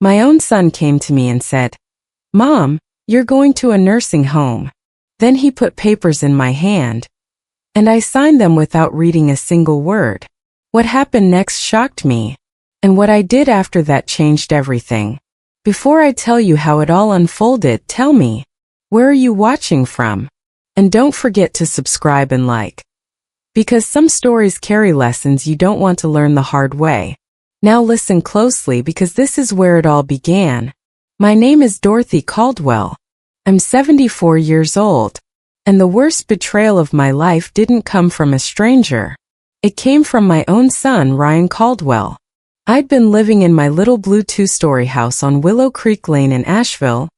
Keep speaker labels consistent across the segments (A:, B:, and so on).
A: My own son came to me and said, "Mom, you're going to a nursing home." Then he put papers in my hand, and I signed them without reading a single word. What happened next shocked me, and what I did after that changed everything. Before I tell you how it all unfolded, tell me, where are you watching from? And don't forget to subscribe and like, because some stories carry lessons you don't want to learn the hard way. Now listen closely, because this is where it all began. My name is Dorothy Caldwell. I'm 74 years old, and the worst betrayal of my life didn't come from a stranger. It came from my own son, Ryan Caldwell. I'd been living in my little blue 2-story house on Willow Creek Lane in Asheville,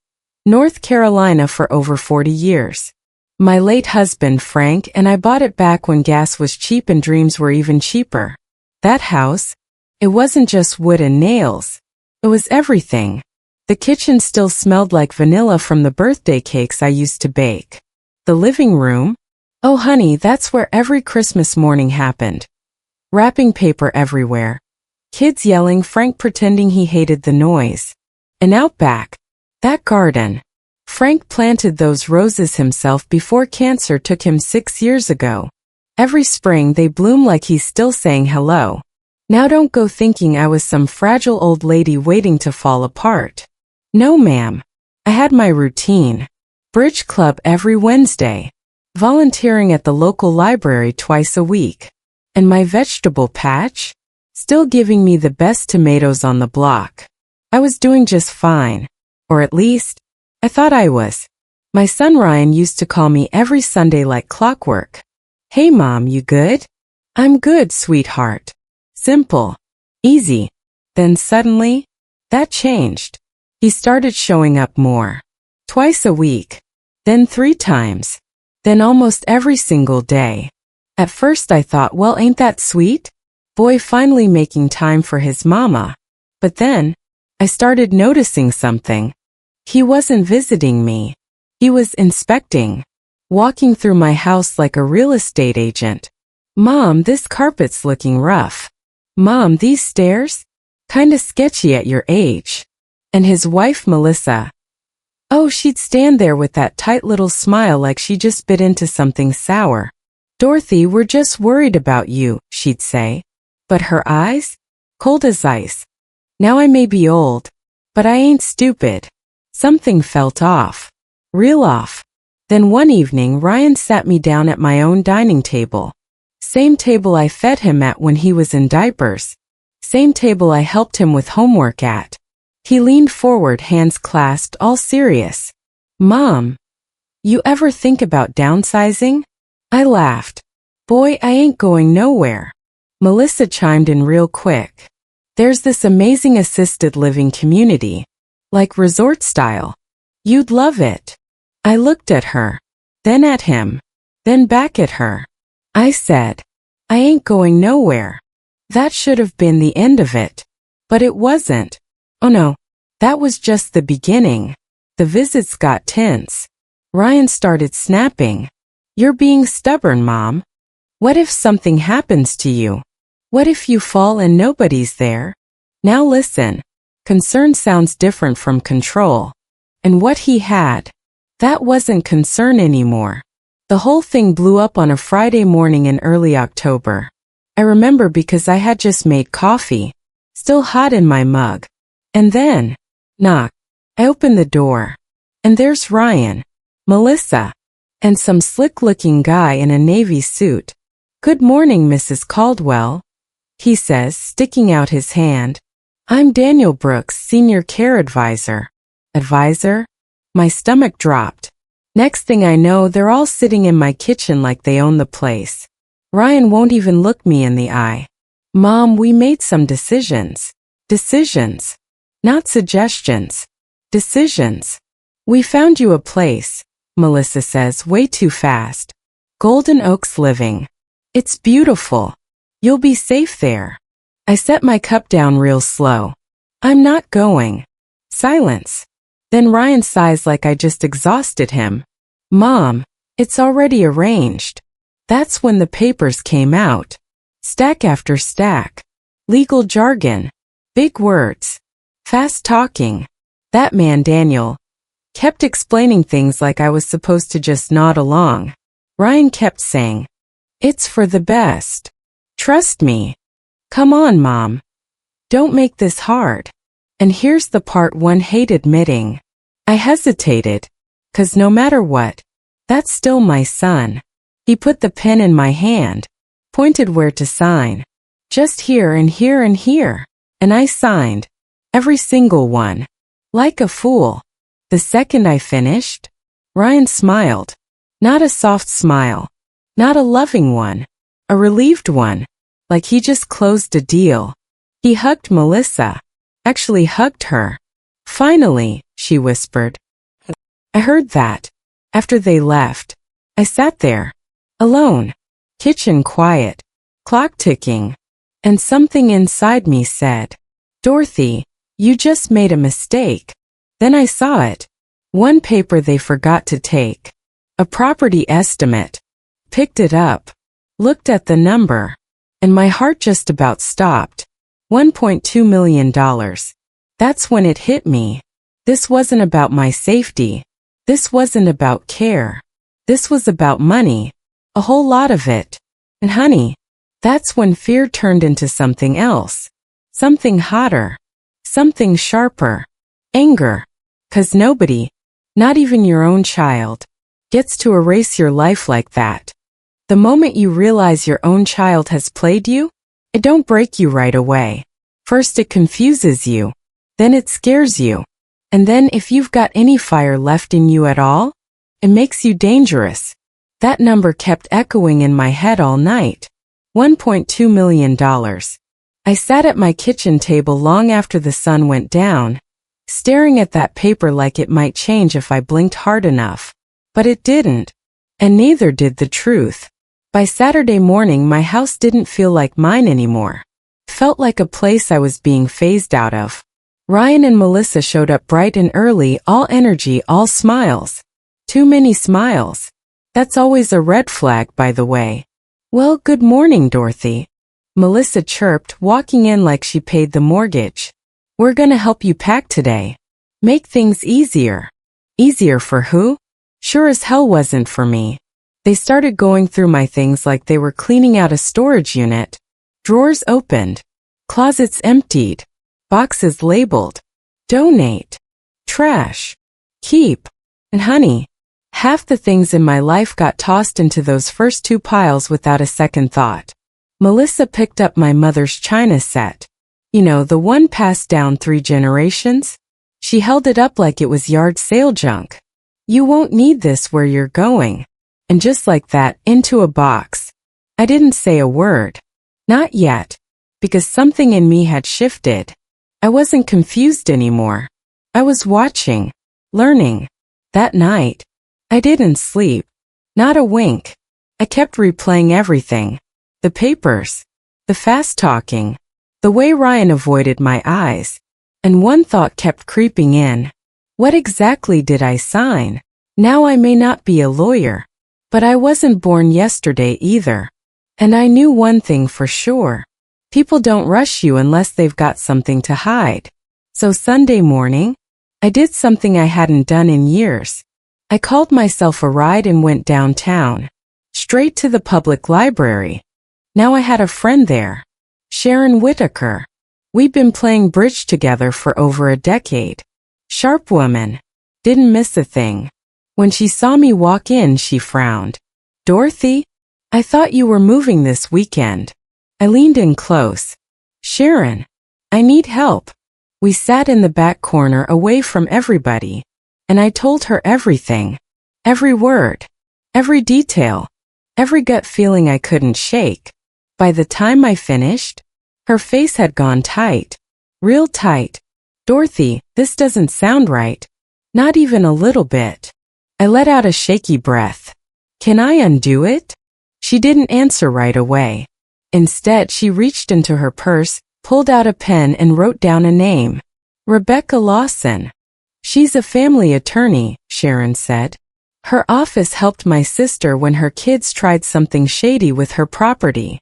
A: North Carolina for over 40 years. My late husband, Frank, and I bought it back when gas was cheap and dreams were even cheaper. That house, it wasn't just wood and nails. It was everything. The kitchen still smelled like vanilla from the birthday cakes I used to bake. The living room? Oh honey, that's where every Christmas morning happened. Wrapping paper everywhere. Kids yelling, Frank pretending he hated the noise. And out back, that garden. Frank planted those roses himself before cancer took him 6 years ago. Every spring they bloom like he's still saying hello. Now don't go thinking I was some fragile old lady waiting to fall apart. No ma'am. I had my routine. Bridge club every Wednesday. Volunteering at the local library twice a week. And my vegetable patch? Still giving me the best tomatoes on the block. I was doing just fine. Or at least, I thought I was. My son Ryan used to call me every Sunday like clockwork. Hey mom, you good? I'm good, sweetheart. Simple. Easy. Then suddenly, that changed. He started showing up more. Twice a week. Then 3 times. Then almost every single day. At first I thought, well, ain't that sweet? Boy finally making time for his mama. But then, I started noticing something. He wasn't visiting me. He was inspecting. Walking through my house like a real estate agent. Mom, this carpet's looking rough. Mom, these stairs? Kinda sketchy at your age. And his wife, Melissa. Oh, she'd stand there with that tight little smile like she just bit into something sour. Dorothy, we're just worried about you, she'd say. But her eyes? Cold as ice. Now I may be old, but I ain't stupid. Something felt off. Real off. Then one evening Ryan sat me down at my own dining table. Same table I fed him at when he was in diapers. Same table I helped him with homework at. He leaned forward, hands clasped, all serious. Mom, you ever think about downsizing? I laughed. Boy, I ain't going nowhere. Melissa chimed in real quick. There's this amazing assisted living community. Like resort style. You'd love it. I looked at her. Then at him. Then back at her. I said, I ain't going nowhere. That should have been the end of it. But it wasn't. Oh no, that was just the beginning. The visits got tense. Ryan started snapping. You're being stubborn, Mom. What if something happens to you? What if you fall and nobody's there? Now listen. Concern sounds different from control. And what he had, that wasn't concern anymore. The whole thing blew up on a Friday morning in early October. I remember because I had just made coffee, still hot in my mug. And then, knock. I opened the door. And there's Ryan, Melissa, and some slick-looking guy in a navy suit. Good morning, Mrs. Caldwell, he says, sticking out his hand. I'm Daniel Brooks, Senior Care Advisor. Advisor? My stomach dropped. Next thing I know, they're all sitting in my kitchen like they own the place. Ryan won't even look me in the eye. Mom, we made some decisions. Decisions. Not suggestions. Decisions. We found you a place, Melissa says way too fast. Golden Oaks Living. It's beautiful. You'll be safe there. I set my cup down real slow. I'm not going. Silence. Then Ryan sighs like I just exhausted him. Mom, it's already arranged. That's when the papers came out. Stack after stack. Legal jargon. Big words. Fast talking. That man Daniel kept explaining things like I was supposed to just nod along. Ryan kept saying, "It's for the best. Trust me. Come on, Mom. Don't make this hard." And here's the part one hate admitting. I hesitated. 'Cause no matter what, that's still my son. He put the pen in my hand, pointed where to sign. Just here and here and here. And I signed. Every single one. Like a fool. The second I finished, Ryan smiled. Not a soft smile. Not a loving one. A relieved one. Like he just closed a deal. He hugged Melissa. Actually hugged her. "Finally," she whispered. I heard that. After they left, I sat there. Alone. Kitchen quiet. Clock ticking. And something inside me said, "Dorothy, you just made a mistake." Then I saw it. One paper they forgot to take. A property estimate. Picked it up. Looked at the number. And my heart just about stopped. $1.2 million. That's when it hit me. This wasn't about my safety. This wasn't about care. This was about money. A whole lot of it. And honey, that's when fear turned into something else. Something hotter. Something sharper. Anger. 'Cause nobody, not even your own child, gets to erase your life like that. The moment you realize your own child has played you, it don't break you right away. First it confuses you. Then it scares you. And then if you've got any fire left in you at all, it makes you dangerous. That number kept echoing in my head all night. $1.2 million. I sat at my kitchen table long after the sun went down, staring at that paper like it might change if I blinked hard enough. But it didn't. And neither did the truth. By Saturday morning, my house didn't feel like mine anymore. Felt like a place I was being phased out of. Ryan and Melissa showed up bright and early, all energy, all smiles. Too many smiles. That's always a red flag, by the way. "Well, good morning, Dorothy," Melissa chirped, walking in like she paid the mortgage. "We're gonna help you pack today. Make things easier." Easier for who? Sure as hell wasn't for me. They started going through my things like they were cleaning out a storage unit. Drawers opened. Closets emptied. Boxes labeled. Donate. Trash. Keep. And honey, half the things in my life got tossed into those first two piles without a second thought. Melissa picked up my mother's china set. You know, the one passed down 3 generations. She held it up like it was yard sale junk. "You won't need this where you're going." And just like that, into a box. I didn't say a word. Not yet. Because something in me had shifted. I wasn't confused anymore. I was watching. Learning. That night, I didn't sleep. Not a wink. I kept replaying everything. The papers. The fast talking. The way Ryan avoided my eyes. And one thought kept creeping in. What exactly did I sign? Now I may not be a lawyer. But I wasn't born yesterday either. And I knew one thing for sure. People don't rush you unless they've got something to hide. So Sunday morning, I did something I hadn't done in years. I called myself a ride and went downtown. Straight to the public library. Now I had a friend there. Sharon Whitaker. We'd been playing bridge together for over a decade. Sharp woman. Didn't miss a thing. When she saw me walk in, she frowned. "Dorothy, I thought you were moving this weekend." I leaned in close. "Sharon, I need help." We sat in the back corner away from everybody. And I told her everything. Every word. Every detail. Every gut feeling I couldn't shake. By the time I finished, her face had gone tight. Real tight. "Dorothy, this doesn't sound right. Not even a little bit." I let out a shaky breath. "Can I undo it?" She didn't answer right away. Instead, she reached into her purse, pulled out a pen and wrote down a name. Rebecca Lawson. "She's a family attorney," Sharon said. "Her office helped my sister when her kids tried something shady with her property."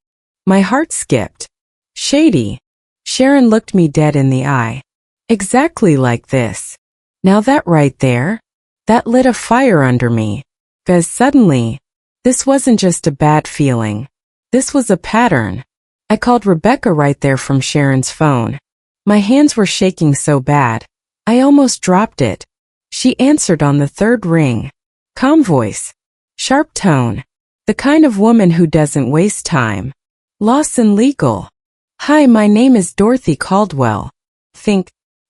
A: My heart skipped. Shady. Sharon looked me dead in the eye. Exactly like this. Now that right there, that lit a fire under me. Because suddenly, this wasn't just a bad feeling. This was a pattern. I called Rebecca right there from Sharon's phone. My hands were shaking so bad, I almost dropped it. She answered on the third ring. Calm voice. Sharp tone. The kind of woman who doesn't waste time. Lawson Legal. Hi, my name is Dorothy Caldwell.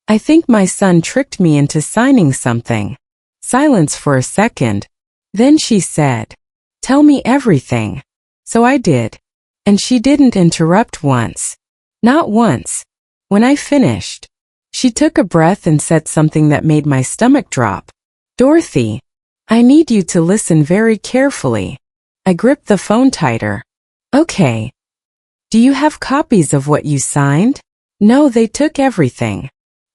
A: I think my son tricked me into signing something. Silence for a second. Then she said, tell me everything. So I did. And she didn't interrupt once. Not once. When I finished, she took a breath and said something that made my stomach drop. Dorothy, I need you to listen very carefully. I gripped the phone tighter. Okay. Do you have copies of what you signed? No, they took everything.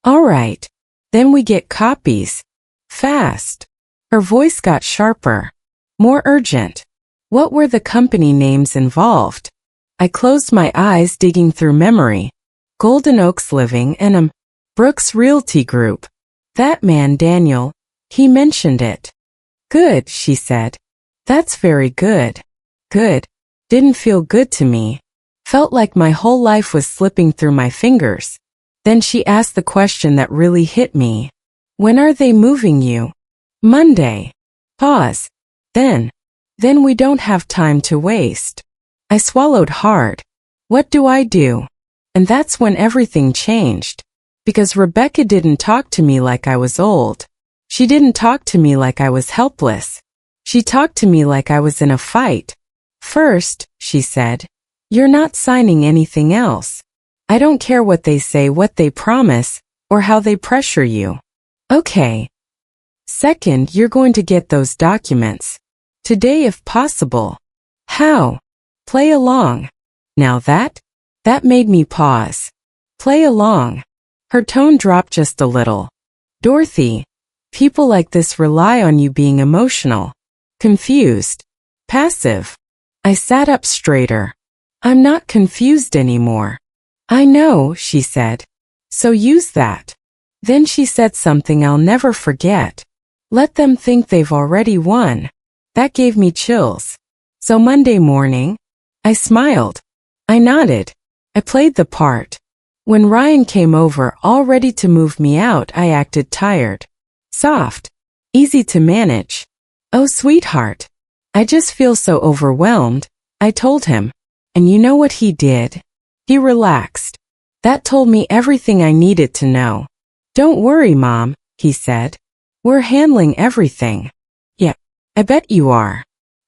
A: All right. Then we get copies. Fast. Her voice got sharper. More urgent. What were the company names involved? I closed my eyes, digging through memory. Golden Oaks Living and Brooks Realty Group. That man, Daniel, he mentioned it. Good, she said. That's very good. Good. Didn't feel good to me. Felt like my whole life was slipping through my fingers. Then she asked the question that really hit me. When are they moving you? Monday. Pause. Then we don't have time to waste. I swallowed hard. What do I do? And that's when everything changed. Because Rebecca didn't talk to me like I was old. She didn't talk to me like I was helpless. She talked to me like I was in a fight. First, she said, you're not signing anything else. I don't care what they say, what they promise, or how they pressure you. Okay. Second, you're going to get those documents. Today if possible. How? Play along. Now that made me pause. Play along. Her tone dropped just a little. Dorothy, people like this rely on you being emotional, confused, passive. I sat up straighter. I'm not confused anymore. I know, she said. So use that. Then she said something I'll never forget. Let them think they've already won. That gave me chills. So Monday morning, I smiled. I nodded. I played the part. When Ryan came over, all ready to move me out, I acted tired. Soft. Easy to manage. Oh, sweetheart. I just feel so overwhelmed, I told him. And you know what he did? He relaxed. That told me everything I needed to know. Don't worry, Mom, he said. We're handling everything. Yeah, I bet you are.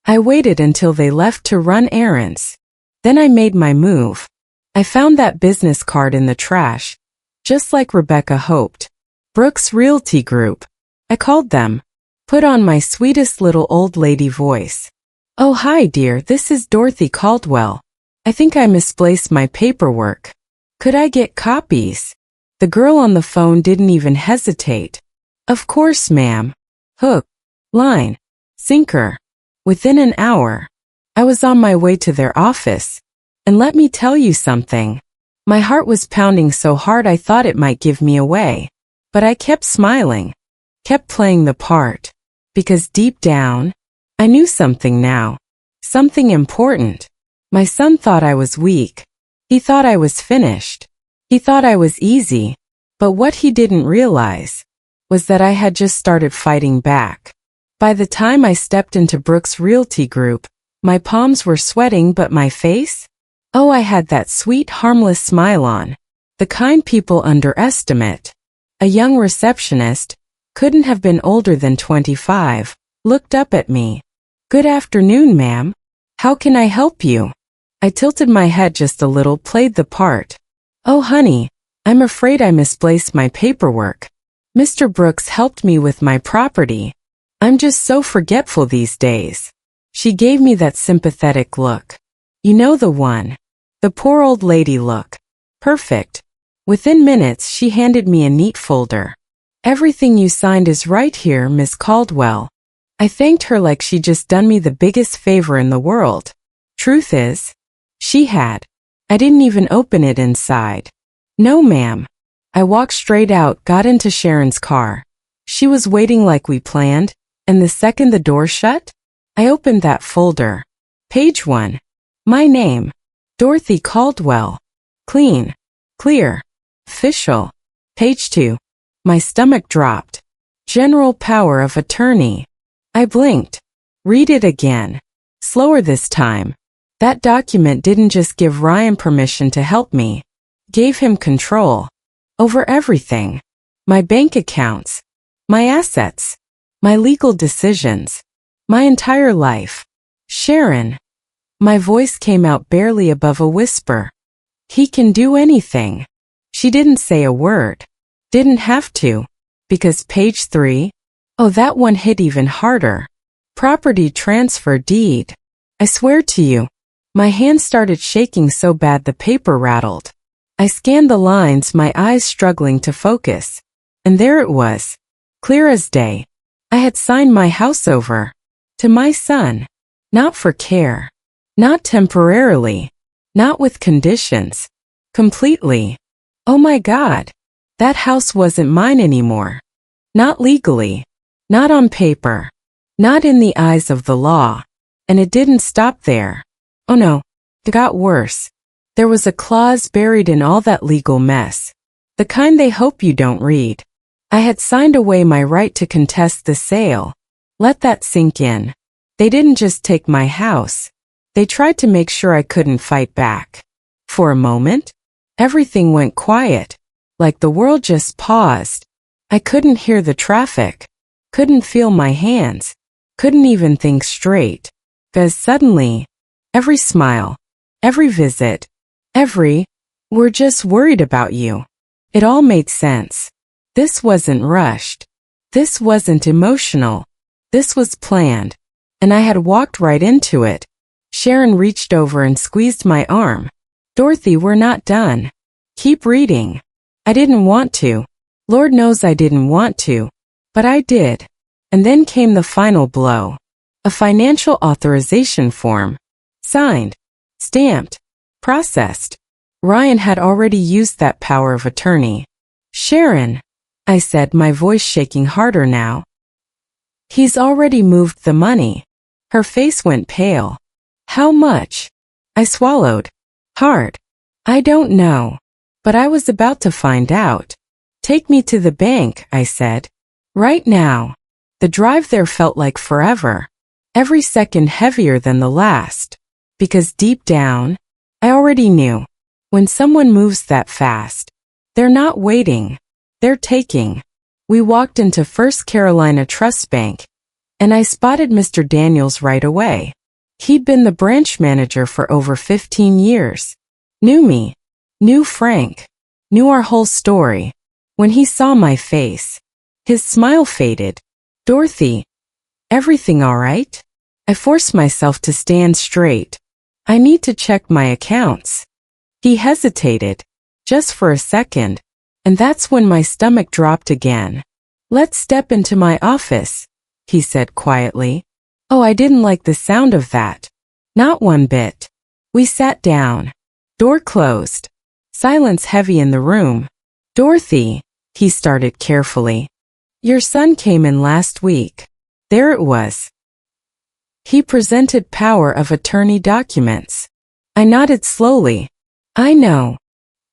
A: I waited until they left to run errands. Then I made my move. I found that business card in the trash, just like Rebecca hoped. Brooks Realty Group. I called them. Put on my sweetest little old lady voice. Oh, hi, dear, this is Dorothy Caldwell. I think I misplaced my paperwork. Could I get copies? The girl on the phone didn't even hesitate. Of course, ma'am. Hook, line, sinker. Within an hour, I was on my way to their office. And let me tell you something. My heart was pounding so hard I thought it might give me away. But I kept smiling, kept playing the part. Because deep down, I knew something now. Something important. My son thought I was weak. He thought I was finished. He thought I was easy. But what he didn't realize was that I had just started fighting back. By the time I stepped into Brooks Realty Group, my palms were sweating, but my face? Oh, I had that sweet, harmless smile on. The kind people underestimate. A young receptionist, couldn't have been older than 25, looked up at me. Good afternoon, ma'am. How can I help you? I tilted my head just a little, played the part. Oh, honey, I'm afraid I misplaced my paperwork. Mr. Brooks helped me with my property. I'm just so forgetful these days. She gave me that sympathetic look. You know the one. The poor old lady look. Perfect. Within minutes, she handed me a neat folder. Everything you signed is right here, Miss Caldwell. I thanked her like she'd just done me the biggest favor in the world. Truth is, she had. I didn't even open it inside. No, ma'am. I walked straight out, got into Sharon's car. She was waiting like we planned, and the second the door shut, I opened that folder. Page 1. My name. Dorothy Caldwell. Clean. Clear. Official. Page 2. My stomach dropped. General power of attorney. I blinked. Read it again. Slower this time. That document didn't just give Ryan permission to help me. Gave him control. Over everything. My bank accounts. My assets. My legal decisions. My entire life. Sharon. My voice came out barely above a whisper. He can do anything. She didn't say a word. Didn't have to. Because page 3? Oh, that one hit even harder. Property transfer deed. I swear to you. My hand started shaking so bad the paper rattled. I scanned the lines, my eyes struggling to focus. And there it was. Clear as day. I had signed my house over. To my son. Not for care. Not temporarily. Not with conditions. Completely. Oh my God. That house wasn't mine anymore. Not legally. Not on paper. Not in the eyes of the law. And it didn't stop there. Oh no. It got worse. There was a clause buried in all that legal mess. The kind they hope you don't read. I had signed away my right to contest the sale. Let that sink in. They didn't just take my house. They tried to make sure I couldn't fight back. For a moment, everything went quiet. Like the world just paused. I couldn't hear the traffic. Couldn't feel my hands. Couldn't even think straight. Because suddenly, every smile, every visit, we're just worried about you. It all made sense. This wasn't rushed. This wasn't emotional. This was planned. And I had walked right into it. Sharon reached over and squeezed my arm. Dorothy, we're not done. Keep reading. I didn't want to. Lord knows I didn't want to. But I did. And then came the final blow. A financial authorization form. Signed. Stamped. Processed. Ryan had already used that power of attorney. Sharon, I said, my voice shaking harder now. He's already moved the money. Her face went pale. How much? I swallowed. Hard. I don't know. But I was about to find out. Take me to the bank, I said. Right now. The drive there felt like forever. Every second heavier than the last. Because deep down, I already knew. When someone moves that fast, they're not waiting. They're taking. We walked into First Carolina Trust Bank, and I spotted Mr. Daniels right away. He'd been the branch manager for over 15 years. Knew me. Knew Frank. Knew our whole story. When he saw my face, his smile faded. Dorothy, everything all right? I forced myself to stand straight. I need to check my accounts. He hesitated, just for a second, and that's when my stomach dropped again. Let's step into my office, he said quietly. Oh, I didn't like the sound of that. Not one bit. We sat down. Door closed. Silence heavy in the room. Dorothy, he started carefully. Your son came in last week. There it was. He presented power of attorney documents. I nodded slowly. I know.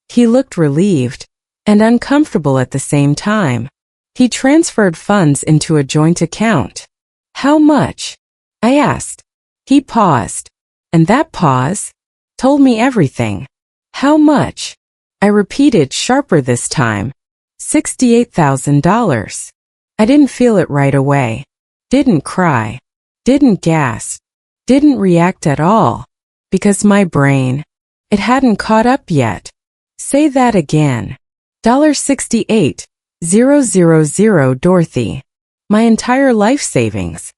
A: He looked relieved and uncomfortable at the same time. He transferred funds into a joint account. How much? I asked. He paused. And that pause told me everything. How much? I repeated sharper this time. $68,000. I didn't feel it right away. Didn't cry. Didn't gasp. Didn't react at all. Because my brain, it hadn't caught up yet. Say that again. $68,000 Dorothy. My entire life savings.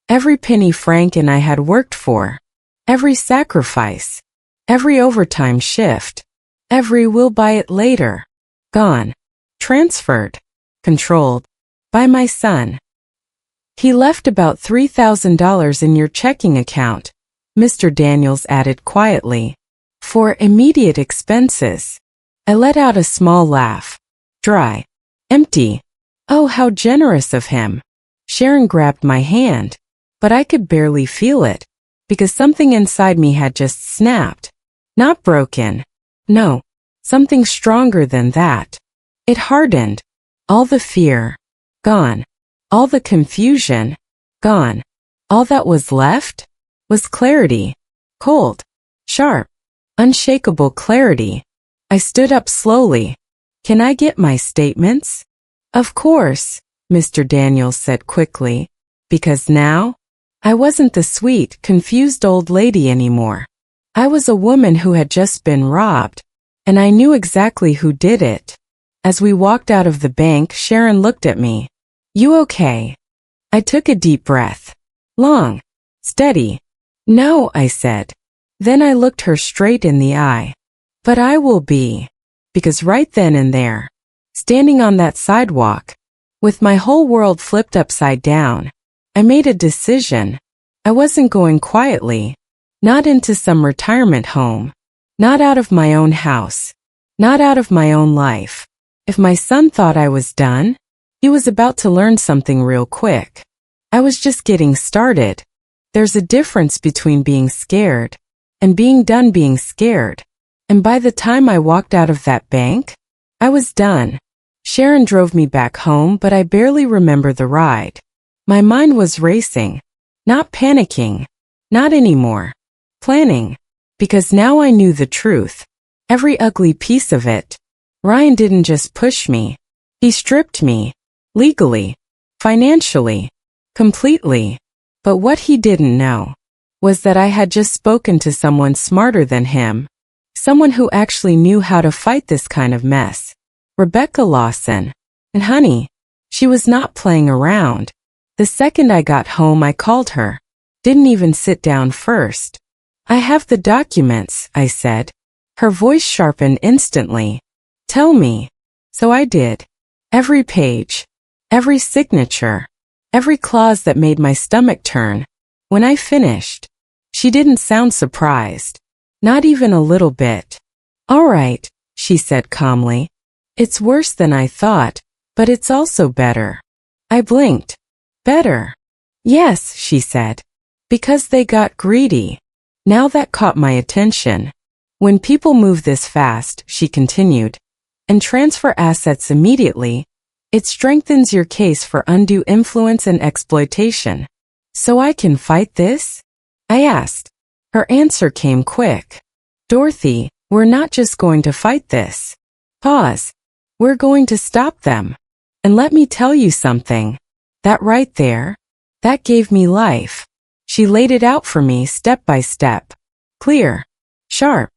A: Every penny Frank and I had worked for. Every sacrifice. Every overtime shift. Every we'll buy it later. Gone. Transferred. Controlled. By my son. He left about $3,000 in your checking account, Mr. Daniels added quietly. For immediate expenses. I let out a small laugh. Dry. Empty. Oh, how generous of him. Sharon grabbed my hand, but I could barely feel it, because something inside me had just snapped. Not broken. No, something stronger than that. It hardened. All the fear. Gone. All the confusion. Gone. All that was left was clarity. Cold. Sharp. Unshakable clarity. I stood up slowly. Can I get my statements? Of course, Mr. Daniels said quickly, because now, I wasn't the sweet, confused old lady anymore. I was a woman who had just been robbed, and I knew exactly who did it. As we walked out of the bank, Sharon looked at me. You okay? I took a deep breath. Long. Steady. No, I said. Then I looked her straight in the eye. But I will be. Because right then and there, standing on that sidewalk, with my whole world flipped upside down, I made a decision. I wasn't going quietly. Not into some retirement home. Not out of my own house. Not out of my own life. If my son thought I was done, he was about to learn something real quick. I was just getting started. There's a difference between being scared and being done being scared. And by the time I walked out of that bank, I was done. Sharon drove me back home, but I barely remember the ride. My mind was racing. Not panicking. Not anymore. Planning. Because now I knew the truth. Every ugly piece of it. Ryan didn't just push me. He stripped me. Legally. Financially. Completely. But what he didn't know was that I had just spoken to someone smarter than him. Someone who actually knew how to fight this kind of mess. Rebecca Lawson. And honey, she was not playing around. The second I got home, I called her. Didn't even sit down first. I have the documents, I said. Her voice sharpened instantly. Tell me. So I did. Every page. Every signature. Every clause that made my stomach turn. When I finished, she didn't sound surprised. Not even a little bit. All right, she said calmly. It's worse than I thought, but it's also better. I blinked. Better. Yes, she said. Because they got greedy. Now that caught my attention. When people move this fast, she continued, and transfer assets immediately, it strengthens your case for undue influence and exploitation. So I can fight this? I asked. Her answer came quick. Dorothy, we're not just going to fight this. Pause. We're going to stop them. And let me tell you something. That right there, that gave me life. She laid it out for me step by step. Clear. Sharp.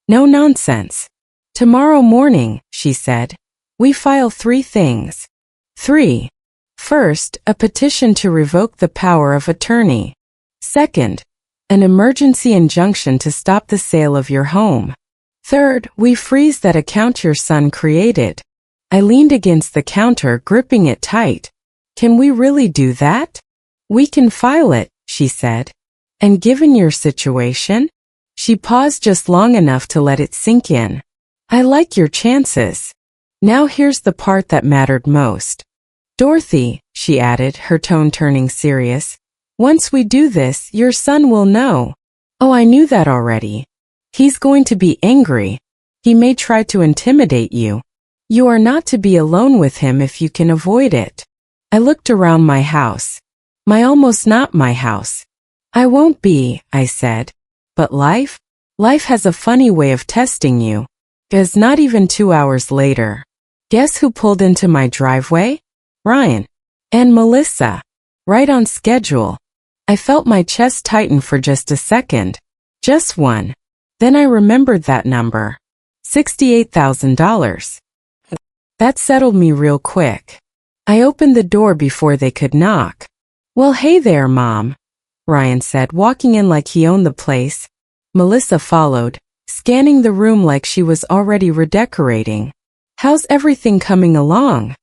A: No nonsense. Tomorrow morning, she said, we file 3 things. 3. First, a petition to revoke the power of attorney. Second, an emergency injunction to stop the sale of your home. Third, we freeze that account your son created. I leaned against the counter, gripping it tight. Can we really do that? We can file it, she said. And given your situation? She paused just long enough to let it sink in. I like your chances. Now here's the part that mattered most. Dorothy, she added, her tone turning serious. Once we do this, your son will know. Oh, I knew that already. He's going to be angry. He may try to intimidate you. You are not to be alone with him if you can avoid it. I looked around my house. My almost not my house. I won't be, I said. But life? Life has a funny way of testing you. 'Cause not even 2 hours later. Guess who pulled into my driveway? Ryan. And Melissa. Right on schedule. I felt my chest tighten for just a second. Just one. Then I remembered that number. $68,000. That settled me real quick. I opened the door before they could knock. Well, hey there, Mom, Ryan said, walking in like he owned the place. Melissa followed, scanning the room like she was already redecorating. How's everything coming along?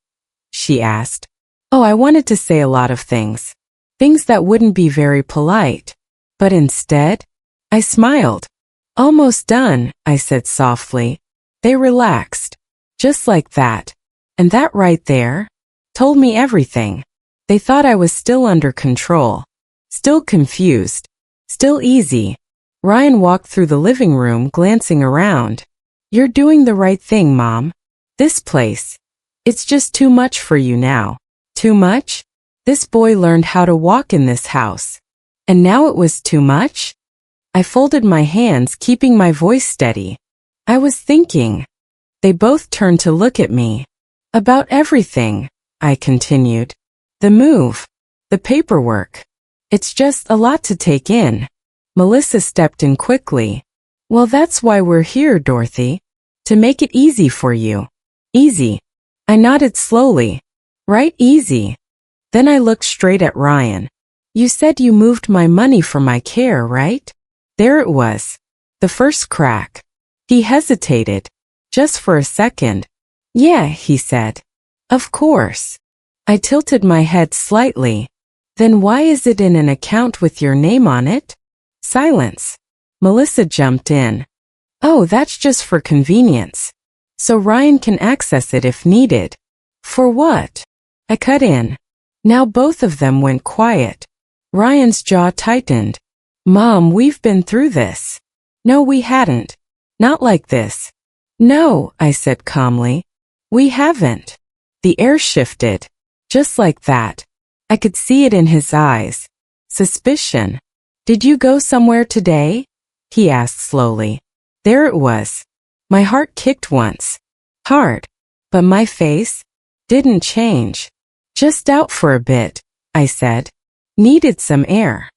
A: She asked. Oh, I wanted to say a lot of things. Things that wouldn't be very polite. But instead, I smiled. Almost done, I said softly. They relaxed. Just like that. And that right there told me everything. They thought I was still under control, still confused, still easy. Ryan walked through the living room, glancing around. You're doing the right thing, Mom. This place, it's just too much for you now. Too much? This boy learned how to walk in this house. And now it was too much? I folded my hands, keeping my voice steady. I was thinking. They both turned to look at me. About everything, I continued. The move, the paperwork. It's just a lot to take in. Melissa stepped in quickly. Well, that's why we're here, Dorothy. To make it easy for you. Easy. I nodded slowly. Right, easy. Then I looked straight at Ryan. You said you moved my money for my care, right? There it was. The first crack. He hesitated. Just for a second. Yeah, he said. Of course. I tilted my head slightly. Then why is it in an account with your name on it? Silence. Melissa jumped in. Oh, that's just for convenience. So Ryan can access it if needed. For what? I cut in. Now both of them went quiet. Ryan's jaw tightened. Mom, we've been through this. No, we hadn't. Not like this. No, I said calmly. We haven't. The air shifted. Just like that. I could see it in his eyes. Suspicion. Did you go somewhere today? He asked slowly. There it was. My heart kicked once. Hard. But my face didn't change. Just out for a bit, I said. Needed some air.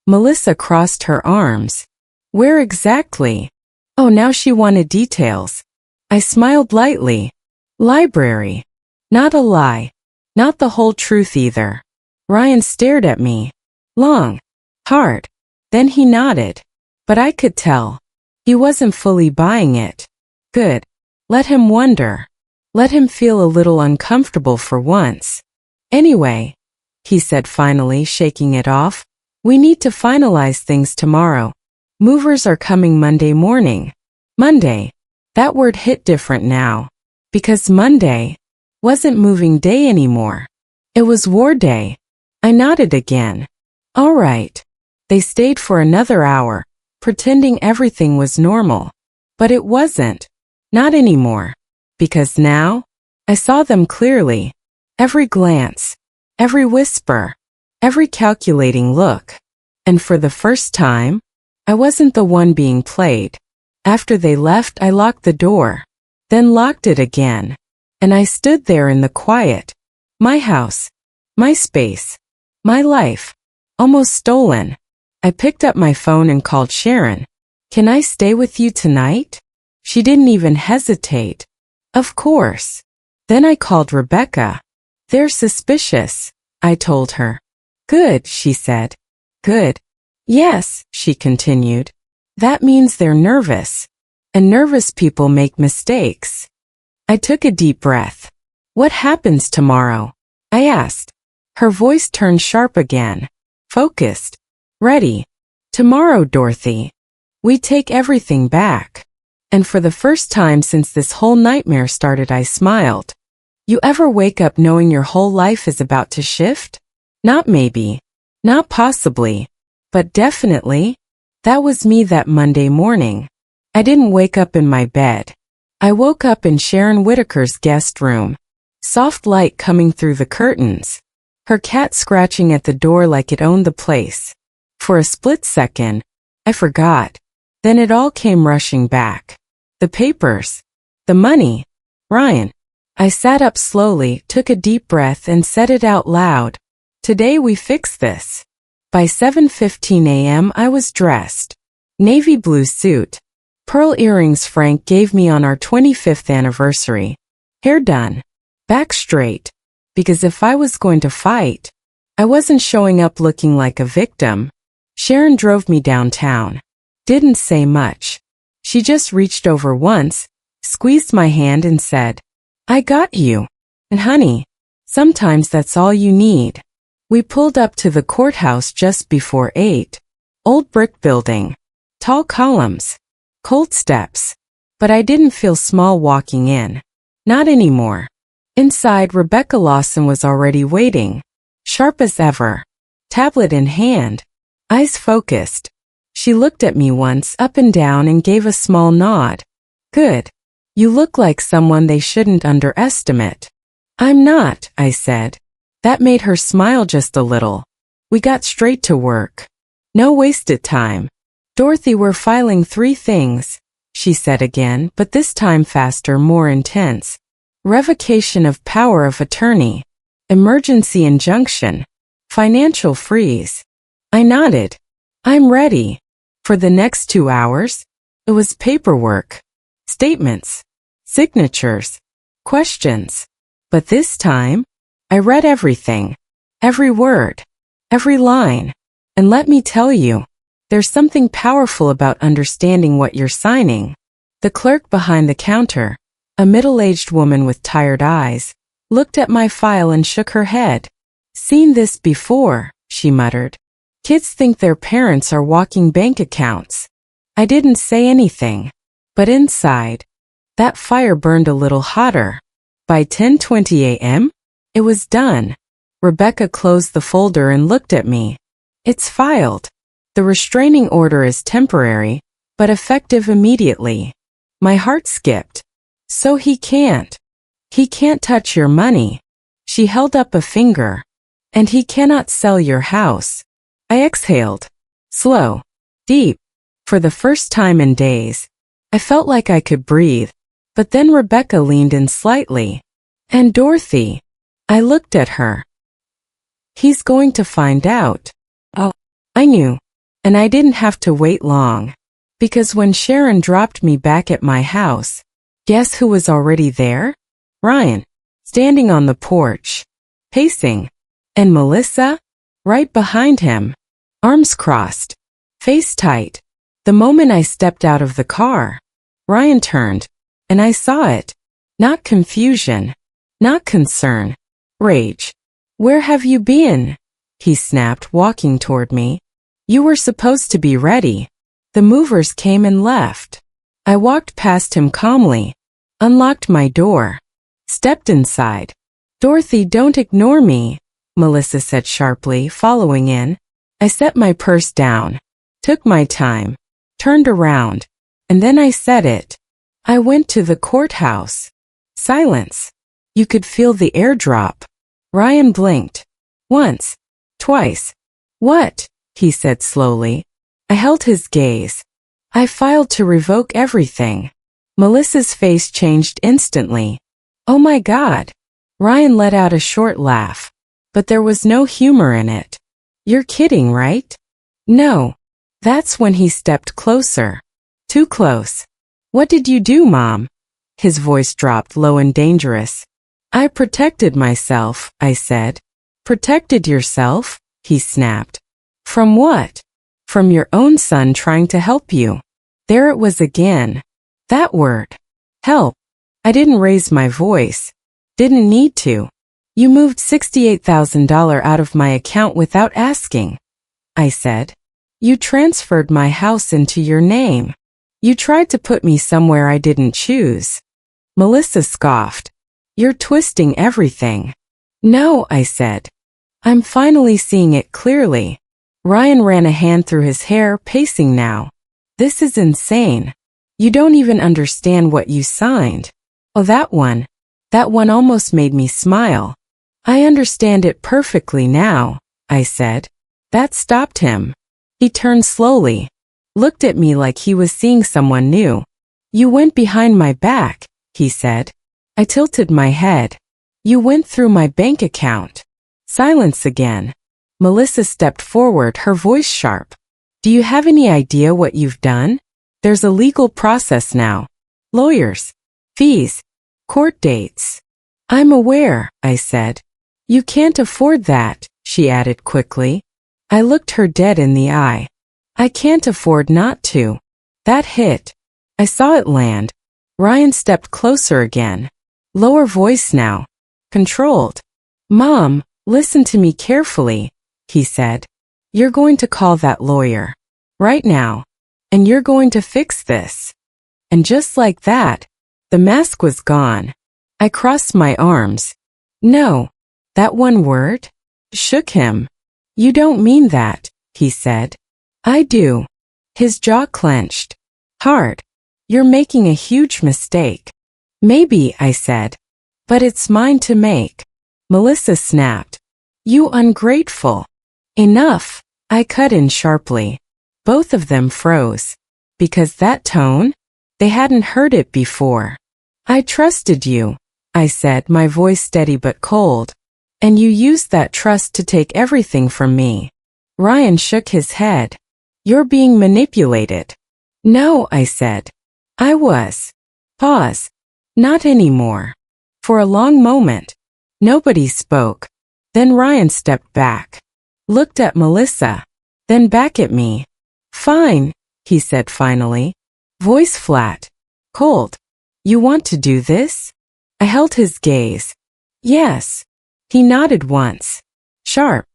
A: Melissa crossed her arms. Where exactly? Oh, now she wanted details. I smiled lightly. Library. Not a lie. Not the whole truth either. Ryan stared at me. Long. Hard. Then he nodded. But I could tell. He wasn't fully buying it. Good. Let him wonder. Let him feel a little uncomfortable for once. Anyway, he said finally, shaking it off, we need to finalize things tomorrow. Movers are coming Monday morning. Monday. That word hit different now. Because Monday wasn't moving day anymore. It was war day. I nodded again. All right. They stayed for another hour, pretending everything was normal. But it wasn't. Not anymore. Because now, I saw them clearly. Every glance, every whisper, every calculating look. And for the first time, I wasn't the one being played. After they left, I locked the door, then locked it again. And I stood there in the quiet. My house, my space, my life, almost stolen. I picked up my phone and called Sharon. Can I stay with you tonight? She didn't even hesitate. Of course. Then I called Rebecca. They're suspicious, I told her. Good, she said. Good. Yes, she continued. That means they're nervous. And nervous people make mistakes. I took a deep breath. What happens tomorrow? I asked. Her voice turned sharp again. Focused. Ready. Tomorrow, Dorothy. We take everything back. And for the first time since this whole nightmare started, I smiled. You ever wake up knowing your whole life is about to shift? Not maybe. Not possibly. But definitely. That was me that Monday morning. I didn't wake up in my bed. I woke up in Sharon Whitaker's guest room. Soft light coming through the curtains. Her cat scratching at the door like it owned the place. For a split second, I forgot. Then it all came rushing back. The papers. The money. Ryan. I sat up slowly, took a deep breath and said it out loud. Today we fix this. By 7:15 a.m. I was dressed. Navy blue suit. Pearl earrings Frank gave me on our 25th anniversary. Hair done. Back straight. Because if I was going to fight, I wasn't showing up looking like a victim. Sharon drove me downtown. Didn't say much. She just reached over once, squeezed my hand and said, I got you. And honey, sometimes that's all you need. We pulled up to the courthouse just before 8. Old brick building. Tall columns. Cold steps. But I didn't feel small walking in. Not anymore. Inside, Rebecca Lawson was already waiting, sharp as ever, tablet in hand, eyes focused. She looked at me once up and down and gave a small nod. Good. You look like someone they shouldn't underestimate. I'm not, I said. That made her smile just a little. We got straight to work. No wasted time. Dorothy, we're filing 3 things, she said again, but this time faster, more intense. Revocation of power of attorney, emergency injunction, financial freeze. I nodded. I'm ready. For the next 2 hours, it was paperwork, statements, signatures, questions. But this time, I read everything, every word, every line. And let me tell you, there's something powerful about understanding what you're signing. The clerk behind the counter, a middle-aged woman with tired eyes, looked at my file and shook her head. Seen this before, she muttered. Kids think their parents are walking bank accounts. I didn't say anything, but inside, that fire burned a little hotter. By 10:20 a.m., it was done. Rebecca closed the folder and looked at me. It's filed. The restraining order is temporary, but effective immediately. My heart skipped. So he can't touch your money. She held up a finger. And he cannot sell your house. I exhaled. Slow. Deep. For the first time in days, I felt like I could breathe. But then Rebecca leaned in slightly. And Dorothy. I looked at her. He's going to find out. Oh, I knew. And I didn't have to wait long. Because when Sharon dropped me back at my house, guess who was already there? Ryan, standing on the porch, pacing. And Melissa, right behind him, arms crossed, face tight. The moment I stepped out of the car, Ryan turned, and I saw it. Not confusion, not concern, rage. Where have you been? He snapped, walking toward me. You were supposed to be ready. The movers came and left. I walked past him calmly, unlocked my door, stepped inside. Dorothy, don't ignore me, Melissa said sharply, following in. I set my purse down, took my time, turned around, and then I said it. I went to the courthouse. Silence. You could feel the air drop. Ryan blinked. Once. Twice. What? He said slowly. I held his gaze. I filed to revoke everything. Melissa's face changed instantly. Oh my God. Ryan let out a short laugh. But there was no humor in it. You're kidding, right? No. That's when he stepped closer. Too close. What did you do, Mom? His voice dropped low and dangerous. I protected myself, I said. Protected yourself? He snapped. From what? From your own son trying to help you. There it was again. That word. Help. I didn't raise my voice. Didn't need to. You moved $68,000 out of my account without asking. I said. You transferred my house into your name. You tried to put me somewhere I didn't choose. Melissa scoffed. You're twisting everything. No, I said. I'm finally seeing it clearly. Ryan ran a hand through his hair, pacing now. This is insane. You don't even understand what you signed. Oh, that one almost made me smile. I understand it perfectly now, I said. That stopped him. He turned slowly, looked at me like he was seeing someone new. You went behind my back, he said. I tilted my head. You went through my bank account. Silence again. Melissa stepped forward, her voice sharp. Do you have any idea what you've done? There's a legal process now. Lawyers, fees, court dates. I'm aware, I said. You can't afford that, she added quickly. I looked her dead in the eye. I can't afford not to. That hit. I saw it land. Ryan stepped closer again. Lower voice now. Controlled. Mom, listen to me carefully, he said. You're going to call that lawyer. Right now. And you're going to fix this. And just like that, the mask was gone. I crossed my arms. No. That one word? Shook him. You don't mean that, he said. I do. His jaw clenched. Hard. You're making a huge mistake. Maybe, I said. But it's mine to make. Melissa snapped. You ungrateful. Enough, I cut in sharply. Both of them froze. Because that tone? They hadn't heard it before. I trusted you, I said, my voice steady but cold. And you used that trust to take everything from me. Ryan shook his head. You're being manipulated. No, I said. I was. Pause. Not anymore. For a long moment, nobody spoke. Then Ryan stepped back. Looked at Melissa. Then back at me. Fine, he said finally. Voice flat. Cold. You want to do this? I held his gaze. Yes. He nodded once. Sharp.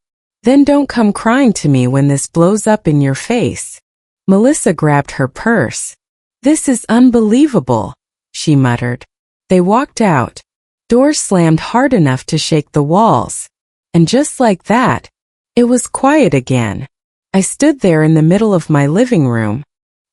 A: Then don't come crying to me when this blows up in your face. Melissa grabbed her purse. This is unbelievable, she muttered. They walked out. Doors slammed hard enough to shake the walls. And just like that, it was quiet again. I stood there in the middle of my living room,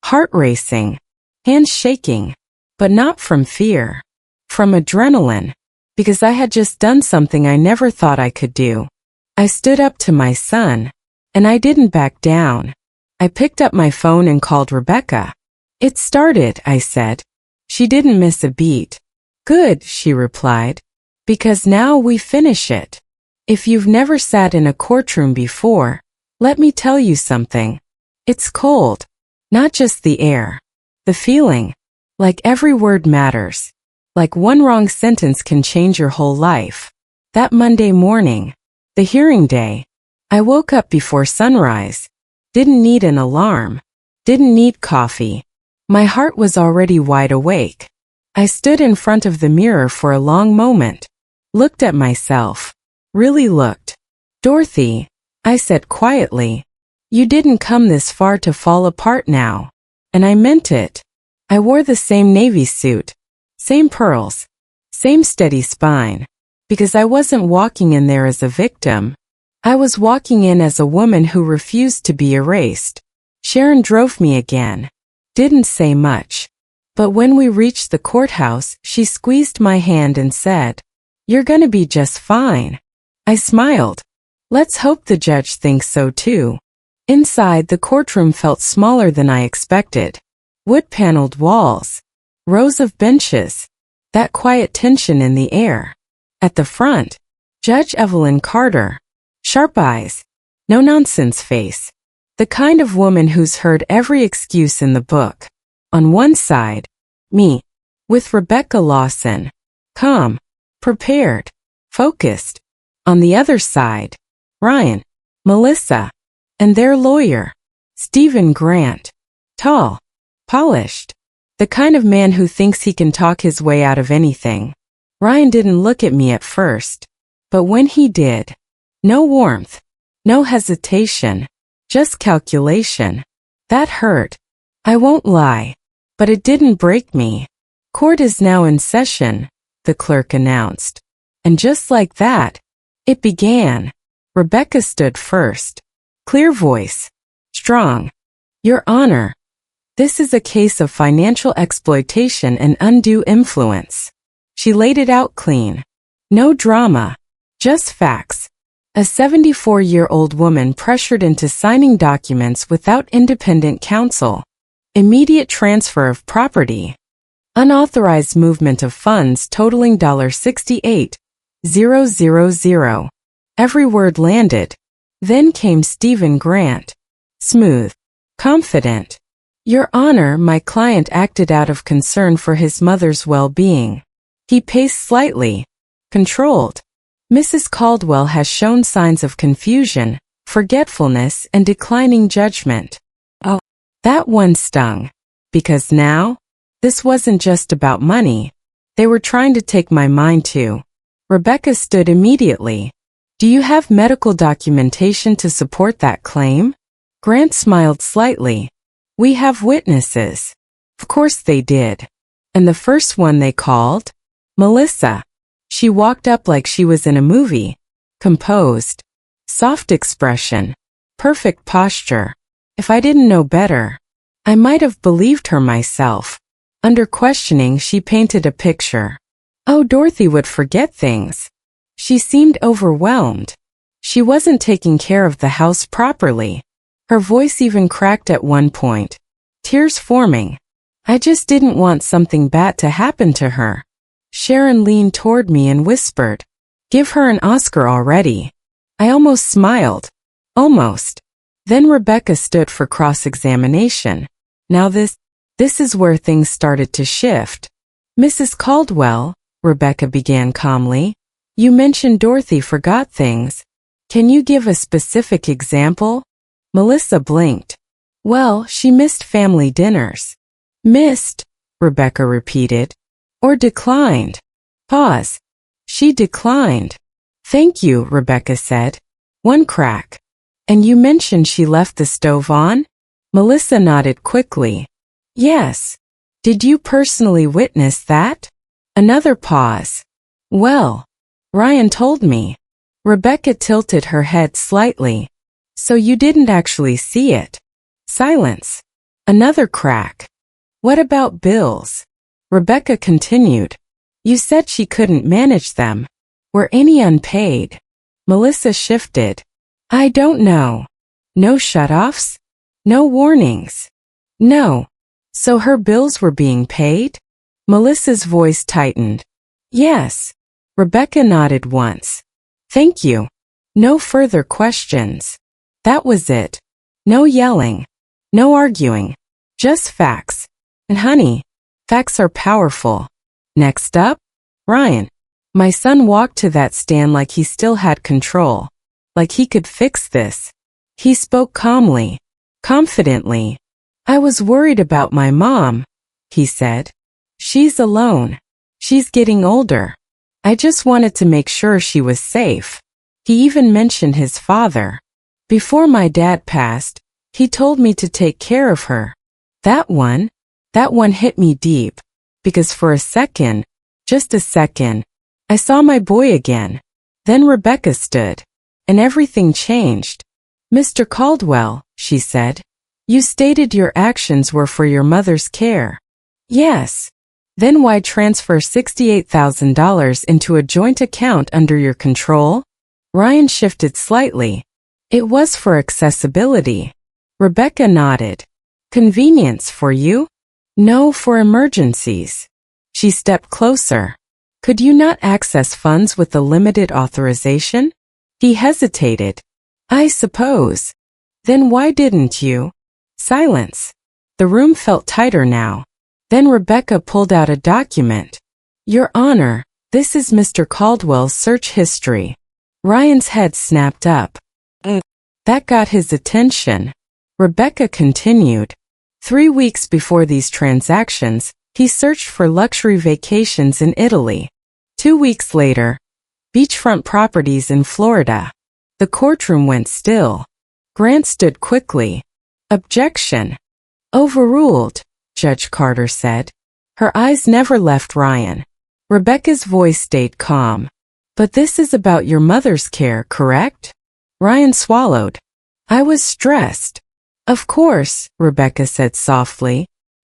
A: heart racing, hands shaking, but not from fear, from adrenaline, because I had just done something I never thought I could do. I stood up to my son, and I didn't back down. I picked up my phone and called Rebecca. It started, I said. She didn't miss a beat. Good, she replied, because now we finish it. If you've never sat in a courtroom before, let me tell you something. It's cold. Not just the air. The feeling. Like every word matters. Like one wrong sentence can change your whole life. That Monday morning, the hearing day, I woke up before sunrise. Didn't need an alarm. Didn't need coffee. My heart was already wide awake. I stood in front of the mirror for a long moment. Looked at myself. Really looked. Dorothy, I said quietly, you didn't come this far to fall apart now. And I meant it. I wore the same navy suit. Same pearls. Same steady spine. Because I wasn't walking in there as a victim. I was walking in as a woman who refused to be erased. Sharon drove me again. Didn't say much. But when we reached the courthouse, she squeezed my hand and said, You're gonna be just fine. I smiled. Let's hope the judge thinks so too. Inside, the courtroom felt smaller than I expected. Wood-paneled walls. Rows of benches. That quiet tension in the air. At the front, Judge Evelyn Carter. Sharp eyes. No-nonsense face. The kind of woman who's heard every excuse in the book. On one side, me. With Rebecca Lawson. Calm. Prepared. Focused. On the other side, Ryan. Melissa. And their lawyer. Stephen Grant. Tall. Polished. The kind of man who thinks he can talk his way out of anything. Ryan didn't look at me at first. But when he did, no warmth. No hesitation. Just calculation. That hurt. I won't lie. But it didn't break me. Court is now in session, the clerk announced. And just like that, it began. Rebecca stood first. Clear voice. Strong. Your Honor, this is a case of financial exploitation and undue influence. She laid it out clean. No drama. Just facts. A 74-year-old woman pressured into signing documents without independent counsel. Immediate transfer of property. Unauthorized movement of funds totaling $68,000. Every word landed. Then came Stephen Grant. Smooth. Confident. Your Honor, my client acted out of concern for his mother's well-being. He paced slightly. Controlled. Mrs. Caldwell has shown signs of confusion, forgetfulness, and declining judgment. Oh, that one stung. Because now, this wasn't just about money. They were trying to take my mind too. Rebecca stood immediately. Do you have medical documentation to support that claim? Grant smiled slightly. We have witnesses. Of course they did. And the first one they called? Melissa. She walked up like she was in a movie. Composed. Soft expression. Perfect posture. If I didn't know better, I might have believed her myself. Under questioning, she painted a picture. Oh, Dorothy would forget things. She seemed overwhelmed. She wasn't taking care of the house properly. Her voice even cracked at one point. Tears forming. I just didn't want something bad to happen to her. Sharon leaned toward me and whispered, "Give her an Oscar already." I almost smiled. Almost. Then Rebecca stood for cross-examination. Now this is where things started to shift. "Mrs. Caldwell," Rebecca began calmly, "you mentioned Dorothy forgot things. Can you give a specific example?" Melissa blinked. "Well, she missed family dinners." "Missed," Rebecca repeated. "Or declined." Pause. "She declined." "Thank you," Rebecca said. One crack. "And you mentioned she left the stove on?" Melissa nodded quickly. "Yes." "Did you personally witness that?" Another pause. "Well, Ryan told me." Rebecca tilted her head slightly. "So you didn't actually see it?" Silence. Another crack. "What about bills?" Rebecca continued. "You said she couldn't manage them. Were any unpaid?" Melissa shifted. "I don't know." "No shutoffs? No warnings?" "No." "So her bills were being paid?" Melissa's voice tightened. "Yes." Rebecca nodded once. "Thank you." No further questions. That was it. No yelling. No arguing. Just facts. And honey, facts are powerful. Next up, Ryan. My son walked to that stand like he still had control. Like he could fix this. He spoke calmly. Confidently. "I was worried about my mom," he said. "She's alone. She's getting older. I just wanted to make sure she was safe." He even mentioned his father. "Before my dad passed, he told me to take care of her." That one hit me deep. Because for a second, just a second, I saw my boy again. Then Rebecca stood. And everything changed. "Mr. Caldwell," she said, "you stated your actions were for your mother's care." "Yes." "Then why transfer $68,000 into a joint account under your control?" Ryan shifted slightly. "It was for accessibility." Rebecca nodded. "Convenience for you?" "No, for emergencies." She stepped closer. "Could you not access funds with a limited authorization?" He hesitated. "I suppose." "Then why didn't you?" Silence. The room felt tighter now. Then Rebecca pulled out a document. "Your Honor, this is Mr. Caldwell's search history." Ryan's head snapped up. That got his attention. Rebecca continued. 3 weeks before these transactions, he searched for luxury vacations in Italy. 2 weeks later, beachfront properties in Florida. The courtroom went still. Grant stood quickly. "Objection." "Overruled," Judge Carter said. Her eyes never left Ryan. Rebecca's voice stayed calm. "But this is about your mother's care, correct?" Ryan swallowed. "I was stressed." "Of course," Rebecca said softly.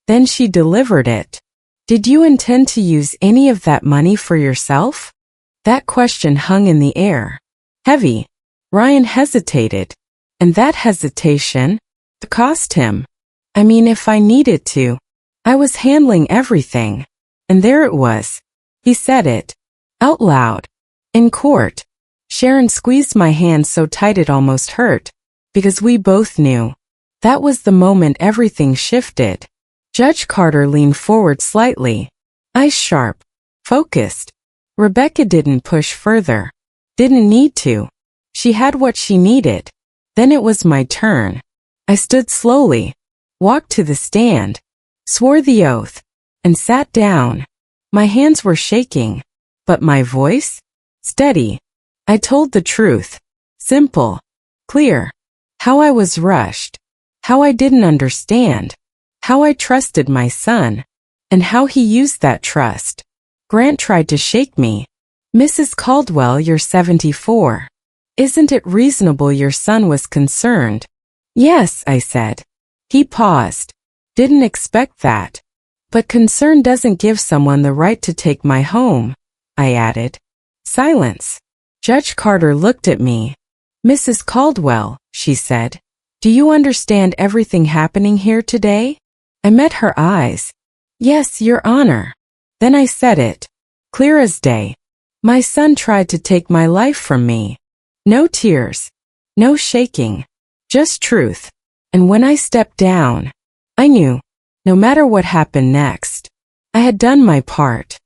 A: Then she delivered it. "Did you intend to use any of that money for yourself?" That question hung in the air. Heavy. Ryan hesitated. And that hesitation cost him. "I mean, if I needed to. I was handling everything." And there it was. He said it. Out loud. In court. Sharon squeezed my hand so tight it almost hurt. Because we both knew. That was the moment everything shifted. Judge Carter leaned forward slightly. Eyes sharp. Focused. Rebecca didn't push further. Didn't need to. She had what she needed. Then it was my turn. I stood slowly. Walked to the stand. Swore the oath. And sat down. My hands were shaking. But my voice? Steady. I told the truth. Simple. Clear. How I was rushed. How I didn't understand. How I trusted my son. And how he used that trust. Grant tried to shake me. Mrs. Caldwell, you're 74. Isn't it reasonable your son was concerned? Yes, I said. He paused. Didn't expect that. But concern doesn't give someone the right to take my home, I added. Silence. Judge Carter looked at me. Mrs. Caldwell, she said, do you understand everything happening here today? I met her eyes. Yes, Your Honor. Then I said it. Clear as day. My son tried to take my life from me. No tears. No shaking. Just truth. And when I stepped down, I knew, no matter what happened next, I had done my part.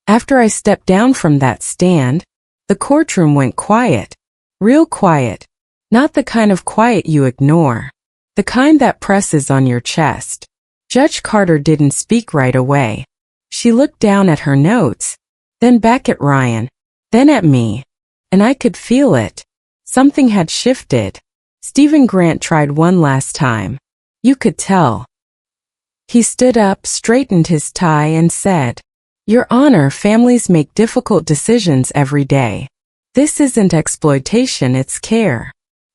A: After I stepped down from that stand, the courtroom went quiet. Real quiet. Not the kind of quiet you ignore. The kind that presses on your chest. Judge Carter didn't speak right away. She looked down at her notes, then back at Ryan, then at me. And I could feel it. Something had shifted. Stephen Grant tried one last time. You could tell. He stood up, straightened his tie, and said, Your Honor, families make difficult decisions every day. This isn't exploitation, it's care.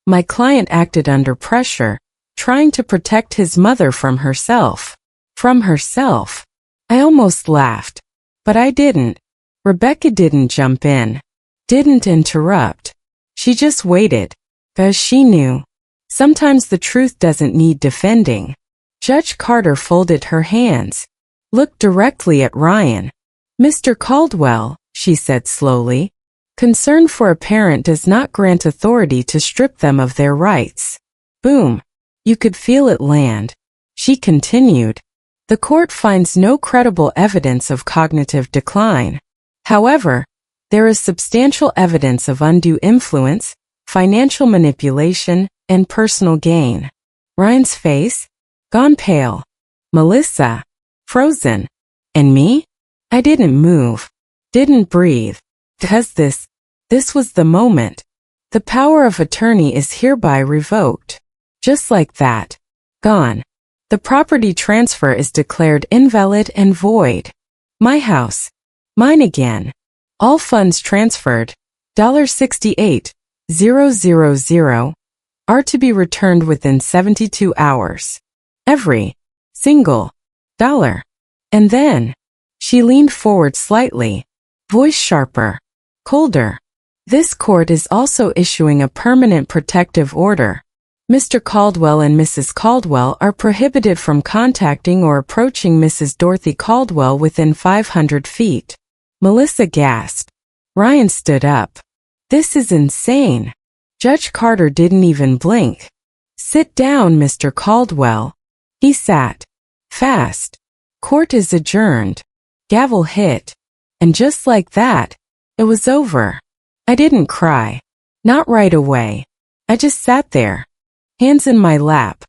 A: My client acted under pressure, trying to protect his mother from herself. From herself. I almost laughed. But I didn't. Rebecca didn't jump in. Didn't interrupt. She just waited. Because she knew. Sometimes the truth doesn't need defending. Judge Carter folded her hands. Looked directly at Ryan. Mr. Caldwell, she said slowly. Concern for a parent does not grant authority to strip them of their rights. Boom. You could feel it land. She continued. The court finds no credible evidence of cognitive decline. However, there is substantial evidence of undue influence, financial manipulation, and personal gain. Ryan's face? Gone pale. Melissa? Frozen. And me? I didn't move. Didn't breathe. Because this was the moment. The power of attorney is hereby revoked. Just like that. Gone. The property transfer is declared invalid and void. My house. Mine again. All funds transferred, $68,000, are to be returned within 72 hours. Every single dollar. And then, she leaned forward slightly, voice sharper, colder. This court is also issuing a permanent protective order. Mr. Caldwell and Mrs. Caldwell are prohibited from contacting or approaching Mrs. Dorothy Caldwell within 500 feet. Melissa gasped. Ryan stood up. This is insane. Judge Carter didn't even blink. Sit down, Mr. Caldwell. He sat. Fast. Court is adjourned. Gavel hit. And just like that, it was over. I didn't cry. Not right away. I just sat there. Hands in my lap.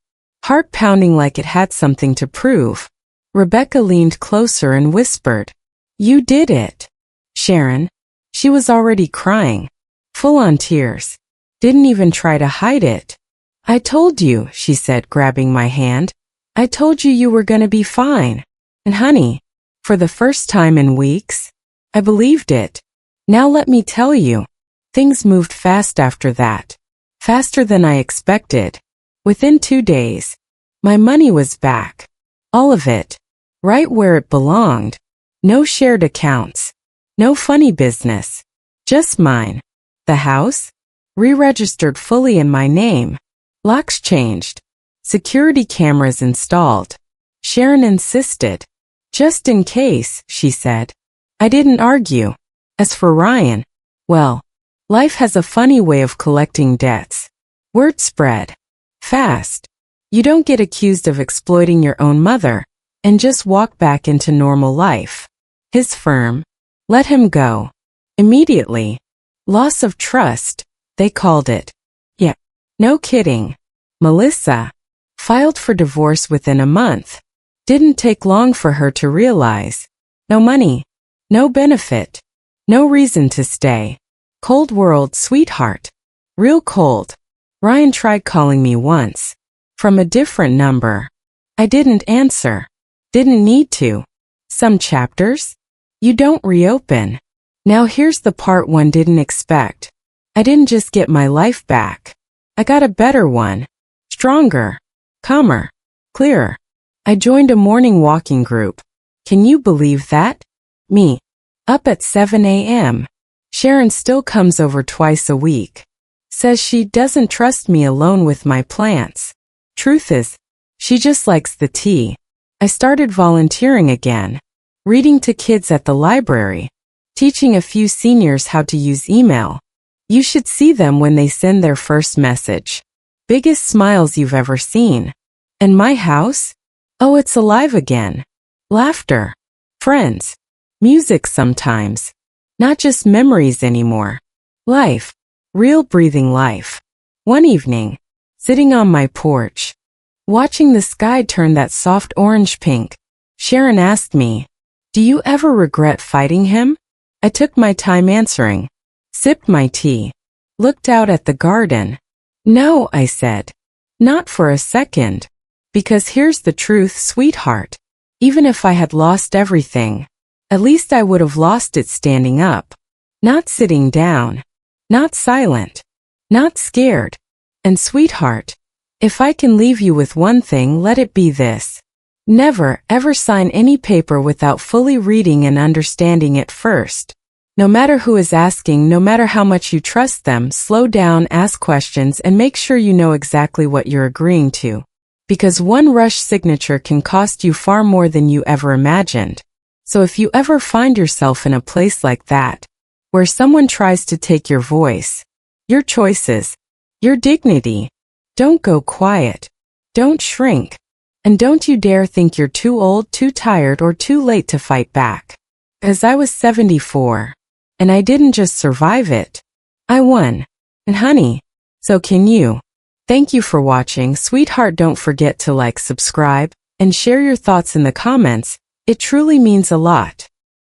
A: Heart pounding like it had something to prove. Rebecca leaned closer and whispered, You did it. Sharon. She was already crying. Full on tears. Didn't even try to hide it. I told you, she said, grabbing my hand. I told you you were gonna be fine. And honey, for the first time in weeks, I believed it. Now let me tell you, things moved fast after that. Faster than I expected. Within 2 days, my money was back. All of it. Right where it belonged. No shared accounts. No funny business. Just mine. The house? Re-registered fully in my name. Locks changed. Security cameras installed. Sharon insisted. Just in case, she said. I didn't argue. As for Ryan, well, life has a funny way of collecting debts. Word spread. Fast. You don't get accused of exploiting your own mother and just walk back into normal life. His firm let him go. Immediately. Loss of trust, they called it. Yeah. No kidding. Melissa filed for divorce within a month. Didn't take long for her to realize. No money. No benefit. No reason to stay. Cold world, sweetheart. Real cold. Ryan tried calling me once. From a different number. I didn't answer. Didn't need to. Some chapters? You don't reopen. Now here's the part one didn't expect. I didn't just get my life back. I got a better one. Stronger. Calmer. Clearer. I joined a morning walking group. Can you believe that? Me. Up at 7 a.m. Sharon still comes over twice a week. Says she doesn't trust me alone with my plants. Truth is, she just likes the tea. I started volunteering again. Reading to kids at the library. Teaching a few seniors how to use email. You should see them when they send their first message. Biggest smiles you've ever seen. And my house? Oh, it's alive again. Laughter. Friends. Music sometimes. Not just memories anymore. Life. Real breathing life. One evening, sitting on my porch, watching the sky turn that soft orange-pink, Sharon asked me, "Do you ever regret fighting him?" I took my time answering, sipped my tea, looked out at the garden. "No," I said. "Not for a second. Because here's the truth, sweetheart. Even if I had lost everything, at least I would have lost it standing up. Not sitting down. Not silent. Not scared. And sweetheart, if I can leave you with one thing, let it be this. Never, ever sign any paper without fully reading and understanding it first. No matter who is asking, no matter how much you trust them, slow down, ask questions, and make sure you know exactly what you're agreeing to. Because one rush signature can cost you far more than you ever imagined. So if you ever find yourself in a place like that, where someone tries to take your voice, your choices, your dignity, don't go quiet. Don't shrink. And don't you dare think you're too old, too tired, or too late to fight back. As I was 74, and I didn't just survive it. I won. And honey, so can you. Thank you for watching, sweetheart. Don't forget to like, subscribe, and share your thoughts in the comments. It truly means a lot.